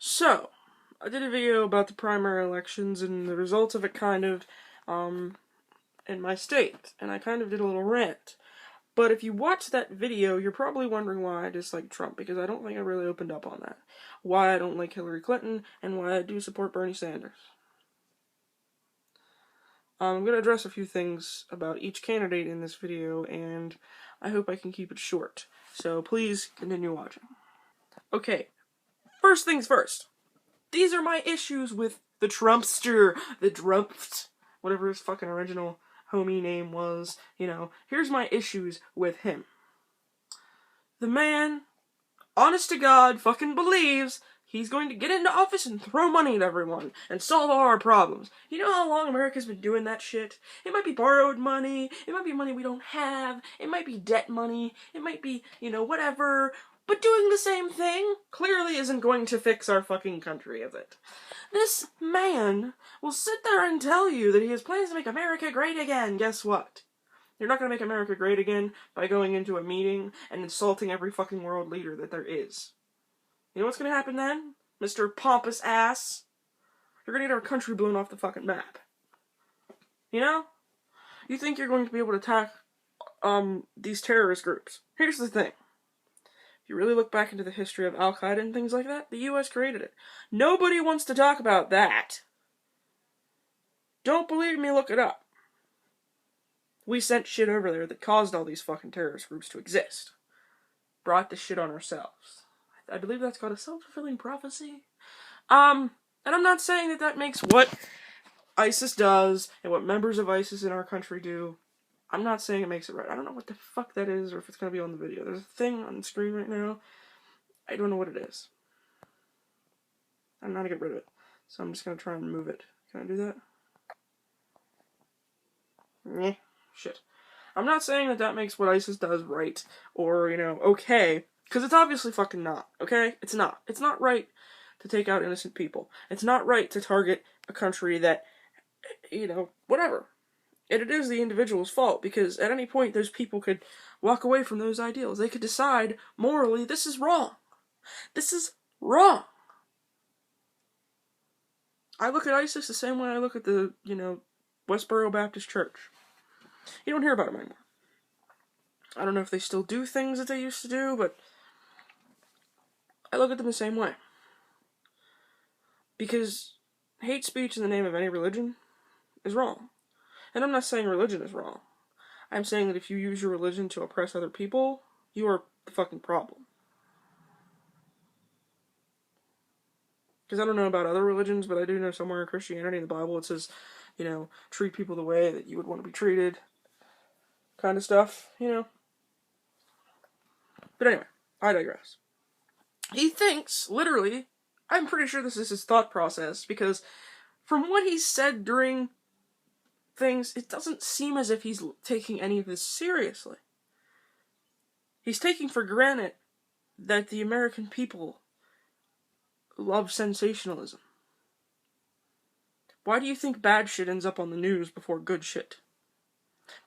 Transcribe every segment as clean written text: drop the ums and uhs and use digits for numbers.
So, I did a video about the primary elections and the results of it in my state, and I kind of did a little rant. But if you watch that video, you're probably wondering why I dislike Trump, because I don't think I really opened up on that. Why I don't like Hillary Clinton, and why I do support Bernie Sanders. I'm going to address a few things about each candidate in this video, and I hope I can keep it short. So please continue watching. Okay, first things first. These are my issues with the Trumpster, the Drumpft, whatever his fucking original homie name was, here's my issues with him. The man, honest to God, fucking believes he's going to get into office and throw money at everyone and solve all our problems. You know how long America's been doing that shit? It might be borrowed money, it might be money we don't have, it might be debt money, it might be, whatever. But doing the same thing clearly isn't going to fix our fucking country, is it? This man will sit there and tell you that he has plans to make America great again. Guess what? You're not going to make America great again by going into a meeting and insulting every fucking world leader that there is. You know what's going to happen then, Mr. Pompous Ass? You're going to get our country blown off the fucking map. You think you're going to be able to attack these terrorist groups. Here's the thing. If you really look back into the history of Al-Qaeda and things like that, the U.S. created it. Nobody wants to talk about that. Don't believe me, look it up. We sent shit over there that caused all these fucking terrorist groups to exist. Brought the shit on ourselves. I believe that's called a self-fulfilling prophecy. And I'm not saying that makes what ISIS does and what members of ISIS in our country do. I'm not saying it makes it right. I don't know what the fuck that is or if it's going to be on the video. There's a thing on the screen right now. I don't know what it is. I'm not going to get rid of it. So I'm just going to try and move it. Can I do that? Meh. Shit. I'm not saying that makes what ISIS does right or, okay. Because it's obviously fucking not. Okay? It's not. It's not right to take out innocent people. It's not right to target a country that, whatever. And it is the individual's fault, because at any point those people could walk away from those ideals. They could decide, morally, this is wrong. This is wrong. I look at ISIS the same way I look at the, Westboro Baptist Church. You don't hear about them anymore. I don't know if they still do things that they used to do, but I look at them the same way. Because hate speech in the name of any religion is wrong. And I'm not saying religion is wrong. I'm saying that if you use your religion to oppress other people, you are the fucking problem. Because I don't know about other religions, but I do know somewhere in Christianity, in the Bible, it says, treat people the way that you would want to be treated. Kind of stuff, But anyway, I digress. He thinks, literally, I'm pretty sure this is his thought process, because from what he said during things, it doesn't seem as if he's taking any of this seriously. He's taking for granted that the American people love sensationalism. Why do you think bad shit ends up on the news before good shit?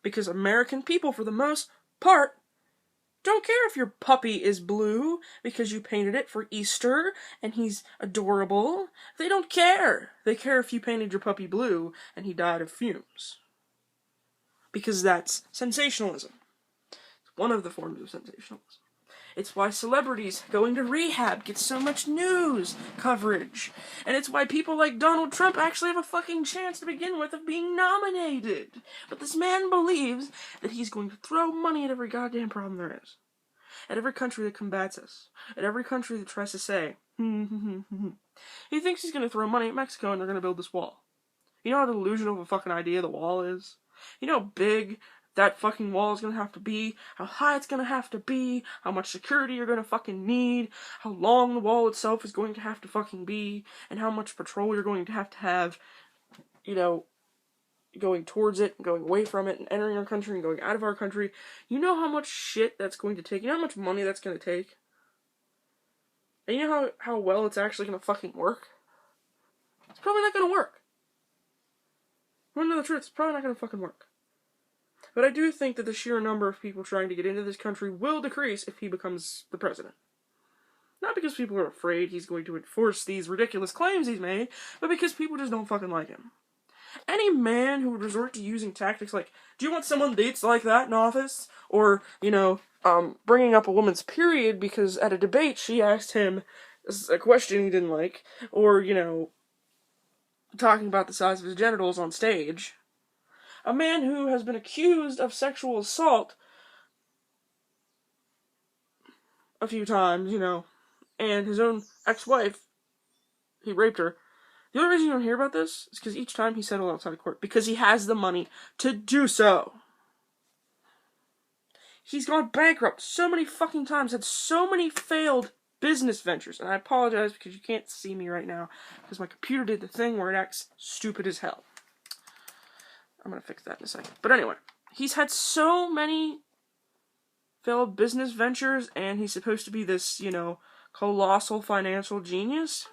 Because American people, for the most part, don't care if your puppy is blue because you painted it for Easter and he's adorable. They don't care. They care if you painted your puppy blue and he died of fumes. Because that's sensationalism. It's one of the forms of sensationalism. It's why celebrities going to rehab get so much news coverage. And it's why people like Donald Trump actually have a fucking chance to begin with of being nominated. But this man believes that he's going to throw money at every goddamn problem there is. At every country that combats us. At every country that tries to say, He thinks he's going to throw money at Mexico and they're going to build this wall. You know how delusional of a fucking idea the wall is? You know how big that fucking wall is going to have to be, how high it's going to have to be, how much security you're going to fucking need, how long the wall itself is going to have to fucking be, and how much patrol you're going to have, going towards it, and going away from it, and entering our country, and going out of our country. You know how much shit that's going to take? You know how much money that's going to take? And you know how well it's actually going to fucking work? It's probably not going to work. You want to know the truth? It's probably not going to fucking work. But I do think that the sheer number of people trying to get into this country will decrease if he becomes the president. Not because people are afraid he's going to enforce these ridiculous claims he's made, but because people just don't fucking like him. Any man who would resort to using tactics like, do you want someone dates like that in office? Or, bringing up a woman's period because at a debate she asked him a question he didn't like, or, talking about the size of his genitals on stage. A man who has been accused of sexual assault a few times, and his own ex-wife, he raped her. The only reason you don't hear about this is because each time he settled outside of court, because he has the money to do so. He's gone bankrupt so many fucking times, had so many failed business ventures, and I apologize because you can't see me right now, because my computer did the thing where it acts stupid as hell. I'm gonna fix that in a second. But anyway, he's had so many failed business ventures, and he's supposed to be this, colossal financial genius.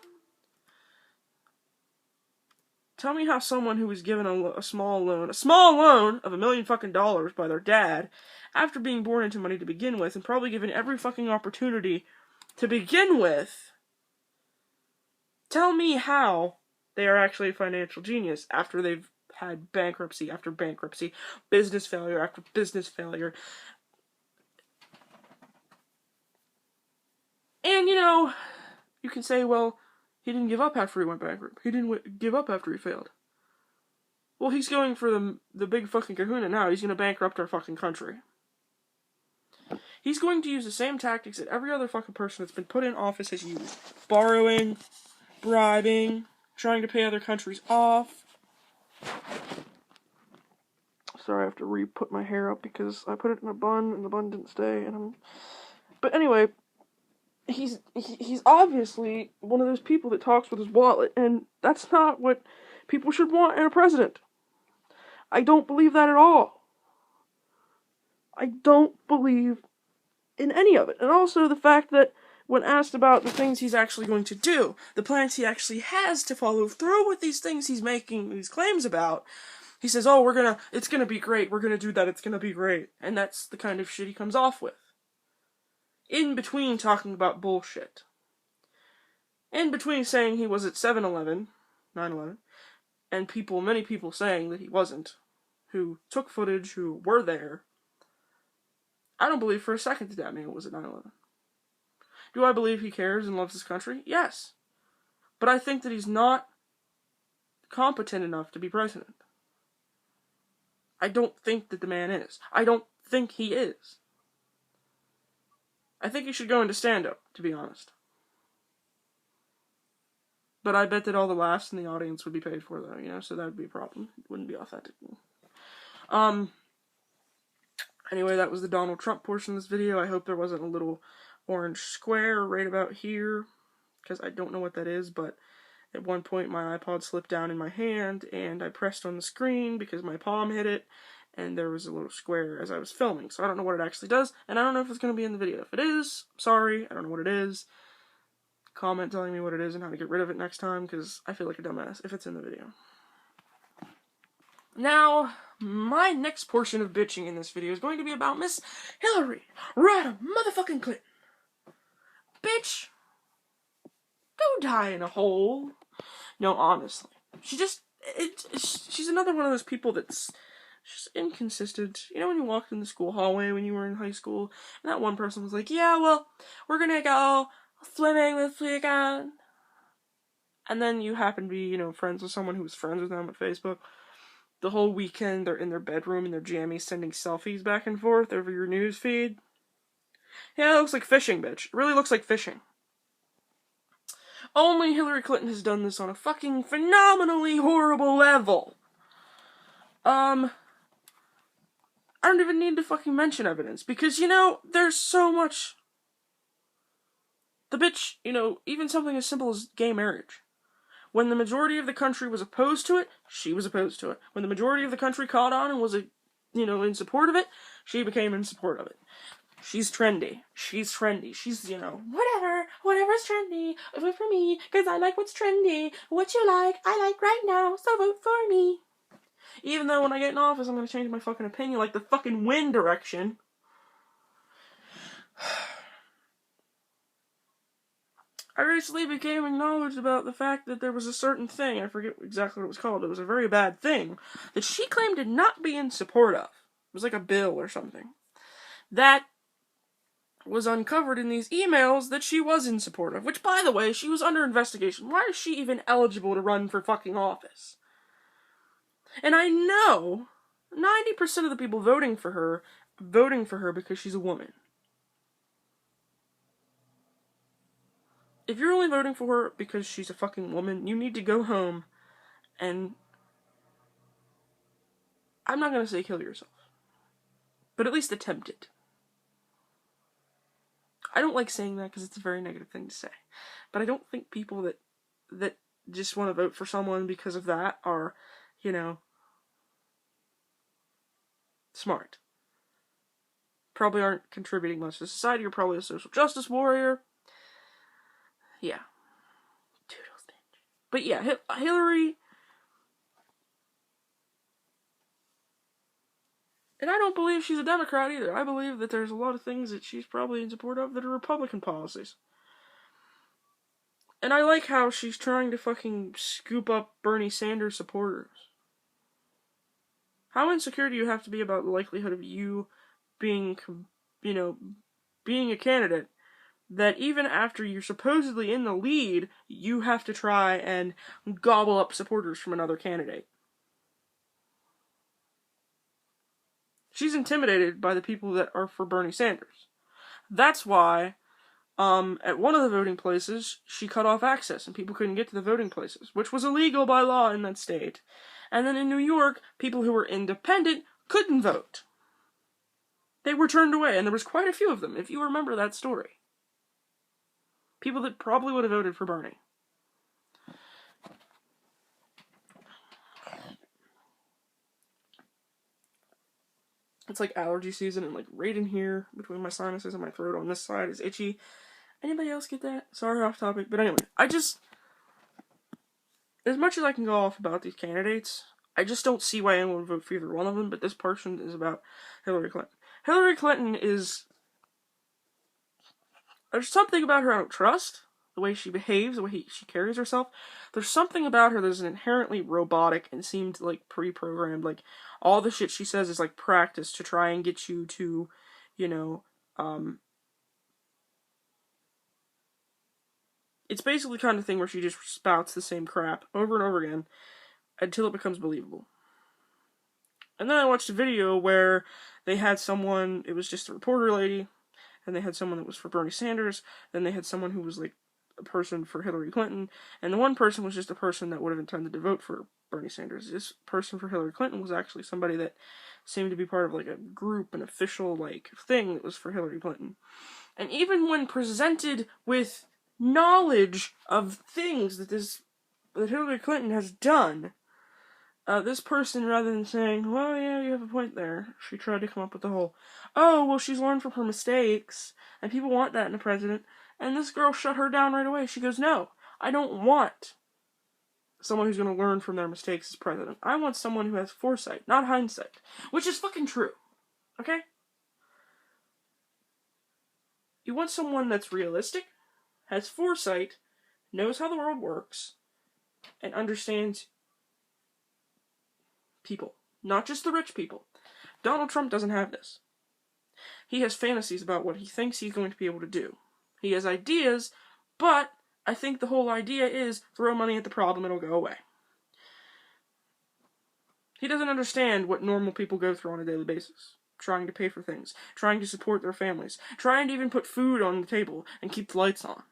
Tell me how someone who was given a small loan of $1 million fucking dollars by their dad, after being born into money to begin with, and probably given every fucking opportunity to begin with, tell me how they are actually a financial genius after they've had bankruptcy after bankruptcy, business failure after business failure. And, you can say, well, he didn't give up after he went bankrupt. He didn't give up after he failed. Well, he's going for the big fucking kahuna now. He's going to bankrupt our fucking country. He's going to use the same tactics that every other fucking person that's been put in office has used. Borrowing, bribing, trying to pay other countries off. Sorry, I have to re-put my hair up because I put it in a bun and the bun didn't stay. But anyway, he's obviously one of those people that talks with his wallet, and that's not what people should want in a president. I don't believe that at all. I don't believe in any of it. And also the fact that when asked about the things he's actually going to do, the plans he actually has to follow through with these things he's making these claims about, he says, oh, it's gonna be great, we're gonna do that, it's gonna be great. And that's the kind of shit he comes off with. In between talking about bullshit. In between saying he was at 9/11, and many people saying that he wasn't, who took footage, who were there, I don't believe for a second that man was at 9/11. Do I believe he cares and loves his country? Yes. But I think that he's not competent enough to be president. I don't think that the man is. I don't think he is. I think he should go into stand-up, to be honest. But I bet that all the laughs in the audience would be paid for, though, so that would be a problem. It wouldn't be authentic. Anyway, that was the Donald Trump portion of this video. I hope there wasn't a little orange square right about here, because I don't know what that is, but at one point my iPod slipped down in my hand, and I pressed on the screen because my palm hit it, and there was a little square as I was filming, so I don't know what it actually does, and I don't know if it's going to be in the video. If it is, I'm sorry, I don't know what it is. Comment telling me what it is and how to get rid of it next time, because I feel like a dumbass if it's in the video. Now, my next portion of bitching in this video is going to be about Miss Hillary Rodham motherfucking Clinton. Bitch, go die in a hole. No, honestly. She's another one of those people that's just inconsistent. When you walked in the school hallway when you were in high school, and that one person was like, yeah, well, we're gonna go swimming this weekend. And then you happen to be, friends with someone who was friends with them at Facebook. The whole weekend, they're in their bedroom in their jammies sending selfies back and forth over your news feed. Yeah, it looks like fishing, bitch. It really looks like fishing. Only Hillary Clinton has done this on a fucking phenomenally horrible level. I don't even need to fucking mention evidence, because, there's so much. The bitch, even something as simple as gay marriage. When the majority of the country was opposed to it, she was opposed to it. When the majority of the country caught on and was, in support of it, she became in support of it. She's trendy. She's, whatever's trendy, vote for me, because I like what's trendy. What you like, I like right now, so vote for me. Even though when I get in office, I'm going to change my fucking opinion like the fucking wind direction. I recently became acknowledged about the fact that there was a certain thing, I forget exactly what it was called, it was a very bad thing, that she claimed to not be in support of. It was like a bill or something. That was uncovered in these emails that she was in support of, which, by the way, she was under investigation. Why is she even eligible to run for fucking office? And I know 90% of the people voting for her because she's a woman. If you're only voting for her because she's a fucking woman, you need to go home and, I'm not gonna say kill yourself, but at least attempt it. I don't like saying that because it's a very negative thing to say, but I don't think people that just want to vote for someone because of that are, you know, smart. Probably aren't contributing much to society. You're probably a social justice warrior. Yeah. Toodles, bitch. But yeah, Hillary. And I don't believe she's a Democrat either. I believe that there's a lot of things that she's probably in support of that are Republican policies. And I like how she's trying to fucking scoop up Bernie Sanders supporters. How insecure do you have to be about the likelihood of you being, being a candidate that even after you're supposedly in the lead, you have to try and gobble up supporters from another candidate? She's intimidated by the people that are for Bernie Sanders. That's why, at one of the voting places, she cut off access and people couldn't get to the voting places, which was illegal by law in that state. And then in New York, people who were independent couldn't vote. They were turned away, and there was quite a few of them, if you remember that story. People that probably would have voted for Bernie. It's like allergy season, and like right in here, between my sinuses and my throat on this side is itchy. Anybody else get that? Sorry, off topic. But anyway, as much as I can go off about these candidates, I just don't see why anyone would vote for either one of them, but this portion is about Hillary Clinton. Hillary Clinton is... There's something about her I don't trust. The way she behaves, the way she carries herself. There's something about her that's inherently robotic and seemed like pre-programmed. Like, all the shit she says is like practice to try and get you to, it's basically the kind of thing where she just spouts the same crap over and over again until it becomes believable. And then I watched a video where they had someone, it was just a reporter lady, and they had someone that was for Bernie Sanders, then they had someone who was like a person for Hillary Clinton, and the one person was just a person that would have intended to vote for Bernie Sanders. This person for Hillary Clinton was actually somebody that seemed to be part of like a group, an official like thing that was for Hillary Clinton. And even when presented with knowledge of things that Hillary Clinton has done, this person, rather than saying, well, yeah, you have a point there, she tried to come up with the whole, oh, well, she's learned from her mistakes, and people want that in a president, and this girl shut her down right away. She goes, no, I don't want someone who's going to learn from their mistakes as president. I want someone who has foresight, not hindsight, which is fucking true, okay? You want someone that's realistic, has foresight, knows how the world works, and understands people, not just the rich people. Donald Trump doesn't have this. He has fantasies about what he thinks he's going to be able to do. He has ideas, but I think the whole idea is throw money at the problem, it'll go away. He doesn't understand what normal people go through on a daily basis. Trying to pay for things, trying to support their families, trying to even put food on the table and keep the lights on.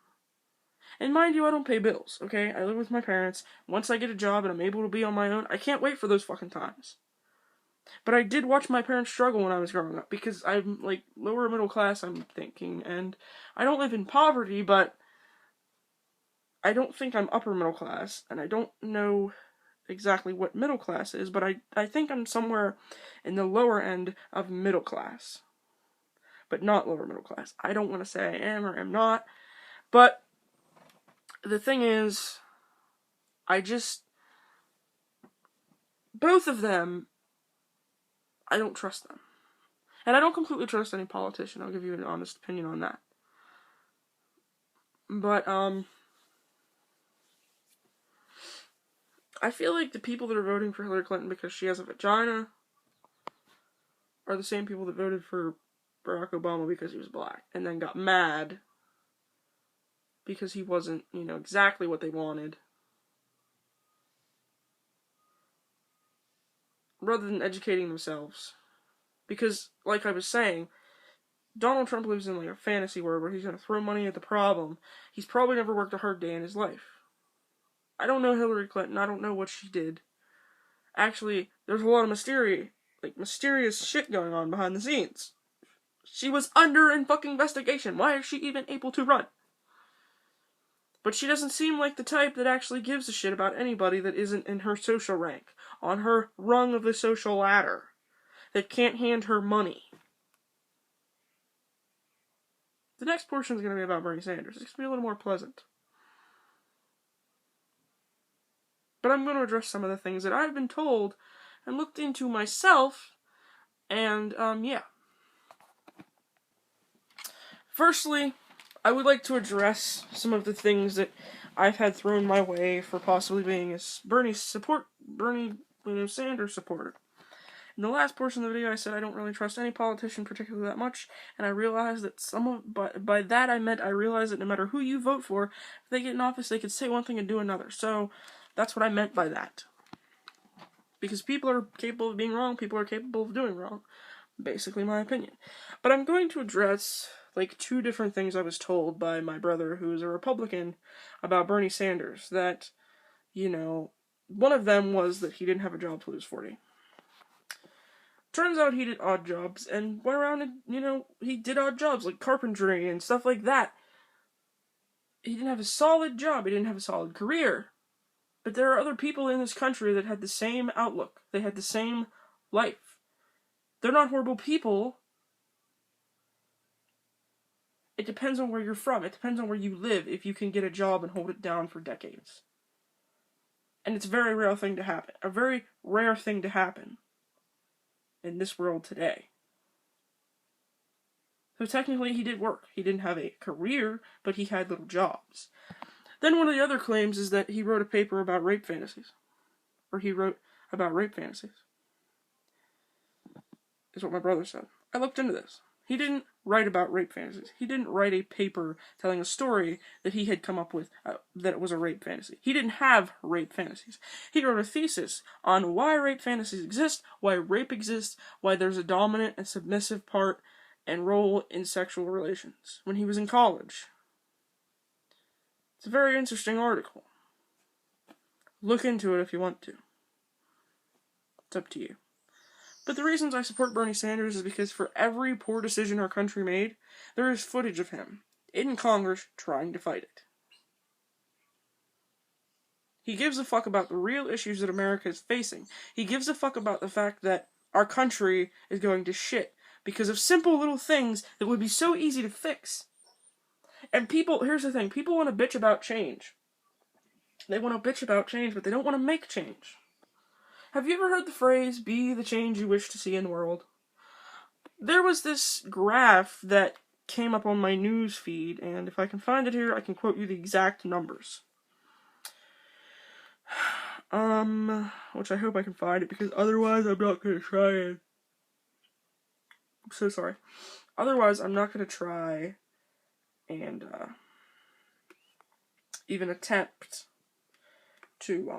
And mind you, I don't pay bills, okay? I live with my parents. Once I get a job and I'm able to be on my own, I can't wait for those fucking times. But I did watch my parents struggle when I was growing up, because I'm, like, lower middle class, I'm thinking, and I don't live in poverty, but I don't think I'm upper middle class, and I don't know exactly what middle class is, but I think I'm somewhere in the lower end of middle class. But not lower middle class. I don't want to say I am or am not, but the thing is, both of them, I don't trust them. And I don't completely trust any politician. I'll give you an honest opinion on that. But, I feel like the people that are voting for Hillary Clinton because she has a vagina are the same people that voted for Barack Obama because he was black, and then got mad because he wasn't, exactly what they wanted, rather than educating themselves. Because, like I was saying, Donald Trump lives in, like, a fantasy world where he's going to throw money at the problem. He's probably never worked a hard day in his life. I don't know Hillary Clinton. I don't know what she did. Actually, there's a lot of mysterious shit going on behind the scenes. She was under fucking investigation. Why is she even able to run? But she doesn't seem like the type that actually gives a shit about anybody that isn't in her social rank, on her rung of the social ladder, that can't hand her money. The next portion is going to be about Bernie Sanders. It's going to be a little more pleasant. But I'm going to address some of the things that I've been told and looked into myself, and, yeah. Firstly, I would like to address some of the things that I've had thrown my way for possibly being a Bernie Sanders supporter. In the last portion of the video, I said I don't really trust any politician particularly that much, and I realized that by that I meant I realized that no matter who you vote for, if they get in office, they could say one thing and do another. So, that's what I meant by that. Because people are capable of being wrong, people are capable of doing wrong. Basically my opinion. But I'm going to address, like, 2 different things I was told by my brother, who is a Republican, about Bernie Sanders. That, one of them was that he didn't have a job till he was 40. Turns out he did odd jobs, and went around and, he did odd jobs, like carpentry and stuff like that. He didn't have a solid job, he didn't have a solid career. But there are other people in this country that had the same outlook. They had the same life. They're not horrible people. It depends on where you're from. It depends on where you live if you can get a job and hold it down for decades. And it's a very rare thing to happen. A very rare thing to happen in this world today. So technically he did work. He didn't have a career, but he had little jobs. Then one of the other claims is that he wrote a paper about rape fantasies. Or he wrote about rape fantasies. Is what my brother said. I looked into this. He didn't write about rape fantasies. He didn't write a paper telling a story that he had come up with that it was a rape fantasy. He didn't have rape fantasies. He wrote a thesis on why rape fantasies exist, why rape exists, why there's a dominant and submissive part and role in sexual relations when he was in college. It's a very interesting article. Look into it if you want to. It's up to you. But the reasons I support Bernie Sanders is because for every poor decision our country made, there is footage of him in Congress trying to fight it. He gives a fuck about the real issues that America is facing. He gives a fuck about the fact that our country is going to shit because of simple little things that would be so easy to fix. And here's the thing, people want to bitch about change. They want to bitch about change, but they don't want to make change. Have you ever heard the phrase, be the change you wish to see in the world? There was this graph that came up on my news feed, and if I can find it here, I can quote you the exact numbers. Which I hope I can find it, because otherwise I'm not going to try and... I'm so sorry. Otherwise, I'm not going to try and, even attempt to,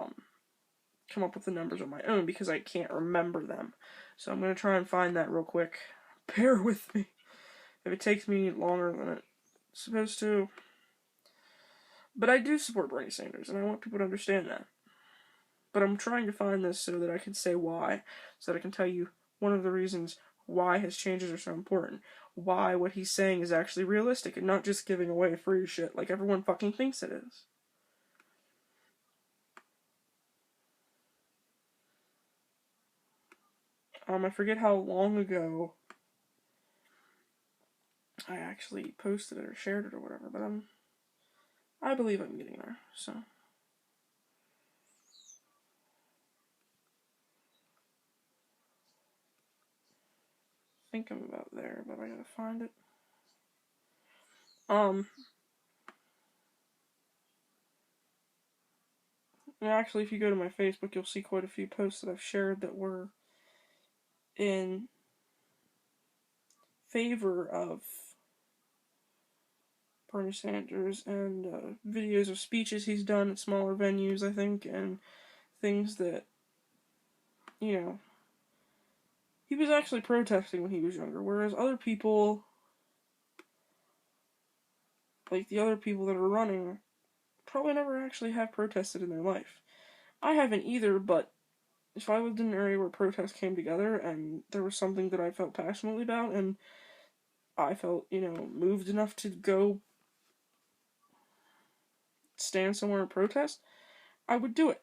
come up with the numbers on my own, because I can't remember them. So I'm going to try and find that real quick. Bear with me if it takes me longer than it's supposed to. But I do support Bernie Sanders, and I want people to understand that. But I'm trying to find this so that I can say why, so that I can tell you one of the reasons why his changes are so important. Why what he's saying is actually realistic, and not just giving away free shit like everyone fucking thinks it is. I forget how long ago I actually posted it or shared it or whatever, but I believe I'm getting there, so. I think I'm about there, but I gotta find it. And actually, if you go to my Facebook, you'll see quite a few posts that I've shared that were in favor of Bernie Sanders, and videos of speeches he's done at smaller venues, I think, and things that, you know, he was actually protesting when he was younger, whereas other people, like the other people that are running, probably never actually have protested in their life. I haven't either, but if I lived in an area where protests came together and there was something that I felt passionately about and I felt, moved enough to go stand somewhere and protest, I would do it.